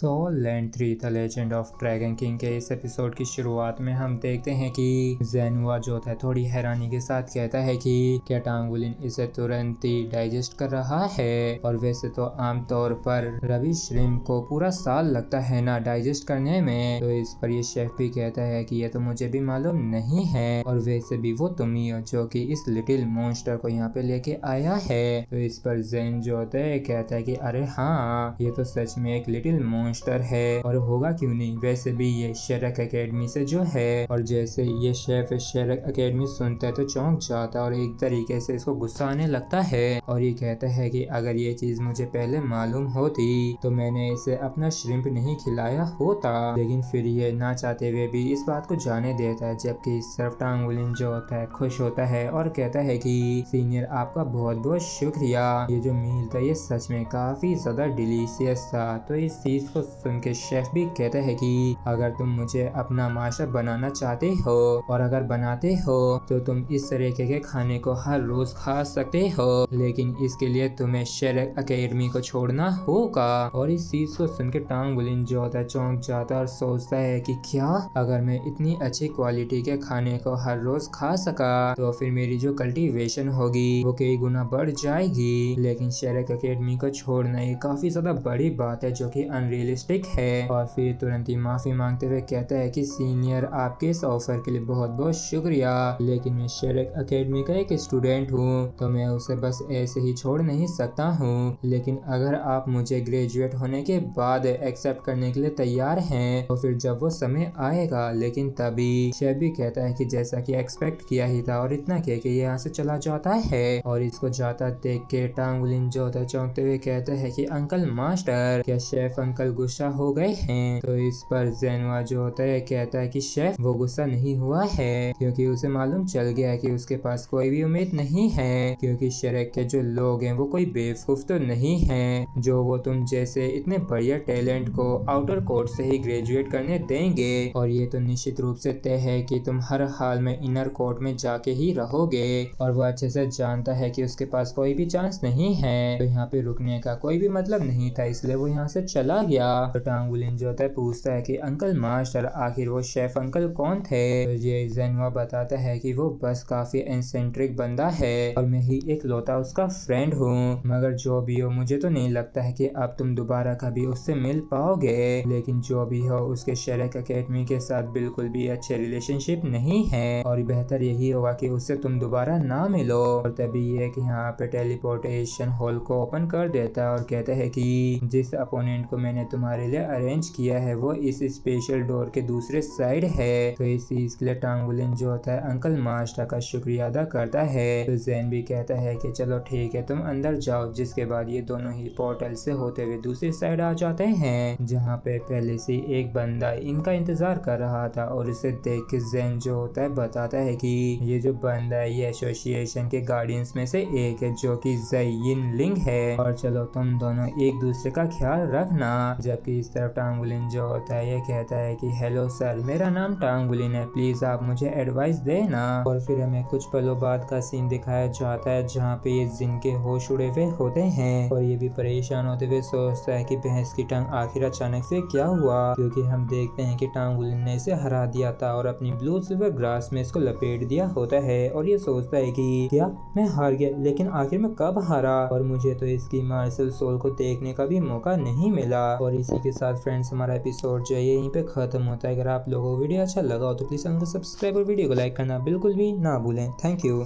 Soul and 3 the legend of dragon king के इस episode की शुरुआत में हम देखते हैं कि ज़ेनुआ जो है थोड़ी हैरानी के साथ कहता है कि क्या टांगुलिन इसे तुरंत ही डाइजेस्ट कर रहा है। और वैसे तो आमतौर पर रवि श्रिम्प को पूरा साल लगता है ना डाइजेस्ट करने में। तो इस पर ये शेफ भी कहता है कि ये तो मुझे भी मालूम नहीं है और वैसे भी वो तुम ही हो जो कि इस लिटिल मॉन्स्टर को यहाँ पे लेके आया है। तो इस पर ज़ेन जो होता है कहता है कि अरे हाँ, ये तो सच में एक लिटिल मॉन्स्टर है और होगा क्यों नहीं, वैसे भी ये शेरक एकेडमी से जो है। और जैसे ये शेफ शेरक एकेडमी सुनता है तो चौंक जाता है और एक तरीके से इसको गुस्सा आने लगता है और ये कहता है कि अगर ये चीज मुझे पहले मालूम होती तो मैंने इसे अपना श्रिम्प नहीं खिलाया होता। लेकिन फिर ये ना चाहते हुए भी इस बात को जाने देता है, जबकि सिर्फ टांगुलिन जो होता है खुश होता है और कहता है कि सीनियर आपका बहुत बहुत शुक्रिया, ये जो मील था ये सच में काफी ज्यादा डिलीशियस था। तो इस चीज को सुन के शेफ भी कहता है कि अगर तुम मुझे अपना मास्टर बनाना चाहते हो और अगर बनाते हो तो तुम इस तरीके के खाने को हर रोज खा सकते हो, लेकिन इसके लिए तुम्हें शेरक एकेडमी को छोड़ना होगा। और इस चीज को सुन के टांगुलिन जो होता है चौंक जाता है और सोचता है कि क्या अगर मैं इतनी अच्छी क्वालिटी के खाने को हर रोज खा सका तो फिर मेरी जो कल्टीवेशन होगी वो कई गुना बढ़ जाएगी। लेकिन शेरक एकेडमी को छोड़ना ये काफी ज्यादा बड़ी बात है जो कि अनरियलिस्टिक है। और फिर तुरंत ही माफी मांगते हुए कहता है कि सीनियर आपके इस ऑफर के लिए बहुत बहुत शुक्रिया, लेकिन मैं शेरक एकेडमी का एक स्टूडेंट हूँ तो मैं उसे बस ऐसे ही छोड़ नहीं सकता हूँ। लेकिन अगर आप मुझे ग्रेजुएट होने के बाद एक्सेप्ट करने के लिए तैयार हैं तो फिर जब वो समय आएगा। लेकिन तभी शेफ भी कहता है कि जैसा कि एक्सपेक्ट किया ही था और इतना कह के ये यहाँ से चला जाता है। और इसको जाता देख के टांगुलिन जो होता है चौंकते हुए कहता है कि अंकल मास्टर, क्या शेफ अंकल गुस्सा हो गए हैं। तो इस पर ज़ेनुआ जो होता है कहता है कि शेफ वो गुस्सा नहीं हुआ है क्योंकि उसे मालूम चल गया है कि उसके पास कोई भी उम्मीद नहीं है, क्योंकि शेरक के जो लोग हैं वो कोई बेवकूफ तो नहीं है जो वो तुम जैसे इतने बढ़िया टैलेंट को आउटर कोर्ट से ही ग्रेजुएट करने देंगे। और ये तो निश्चित रूप से तय है कि तुम हर हाल में इनर कोर्ट में जाके ही रहोगे। और वो अच्छे से जानता है कि उसके पास कोई भी चांस नहीं है, तो यहाँ पे रुकने का कोई भी मतलब नहीं था, इसलिए वो यहाँ से चला गया। तो टांगुलिन जो होता है पूछता है कि अंकल मास्टर आखिर वो शेफ अंकल कौन थे। तो ये ज़ेनुआ बताता है कि वो बस काफी एसेंट्रिक बंदा है और मैं ही एक लौता उसका फ्रेंड हूँ, मगर जो भी हो मुझे तो नहीं लगता है कि अब तुम दोबारा कभी उससे मिल पाओगे। लेकिन जो भी हो उसके शेरक एकेडमी के साथ बिल्कुल भी अच्छे रिलेशनशिप नहीं है और बेहतर यही होगा कि उससे तुम दोबारा ना मिलो। और तभी ये कि यहाँ पे टेलीपोर्टेशन हॉल को ओपन कर देता है और कहता है कि जिस अपोनेंट को मैंने तुम्हारे लिए अरेंज किया है वो इस स्पेशल डोर के दूसरे साइड है। तो इस चीज के लिए टांगुलिन जो होता है अंकल मास्टर का शुक्रिया अदा करता है। तो ज़ेन भी कहता है कि चलो ठीक है तुम अंदर जाओ, जिसके बाद ये दोनों ही पोर्टल से होते हुए दूसरी साइड आ जाते हैं जहाँ पे पहले से एक बंदा इनका इंतजार कर रहा था। और इसे देख के ज़ेन जो होता है बताता है कि ये जो बंदा है ये एसोसिएशन के गार्डियंस में से एक है जो कि ज़यिनलिंग है, और चलो तुम दोनों एक दूसरे का ख्याल रखना। जबकि इस तरफ टांगुलिन जो होता है ये कहता है कि हेलो सर, मेरा नाम टांगुलिन है, प्लीज आप मुझे एडवाइस देना। और फिर हमें कुछ पलों बाद का सीन दिखाया जाता है जहाँ पे ये जिन के होश उड़े हुए होते हैं और ये भी परेशान होते हुए सोचता है कि भैंस की टांग आखिर अचानक से क्या हुआ, क्योंकि हम देखते हैं कि टांगुलिन ने इसे हरा दिया था और अपनी ब्लू सिल्वर ग्रास में इसको लपेट दिया होता है। और ये सोचता है कि क्या मैं हार गया, लेकिन आखिर में कब हारा और मुझे तो इसकी मार्शल सोल को देखने का भी मौका नहीं मिला। और इसी के साथ फ्रेंड्स हमारा एपिसोड जो है यहीं पे खत्म होता है। अगर आप लोगों को वीडियो अच्छा लगा हो तो प्लीज चैनल को सब्सक्राइब और वीडियो को लाइक करना बिल्कुल भी ना भूलें। Thank you.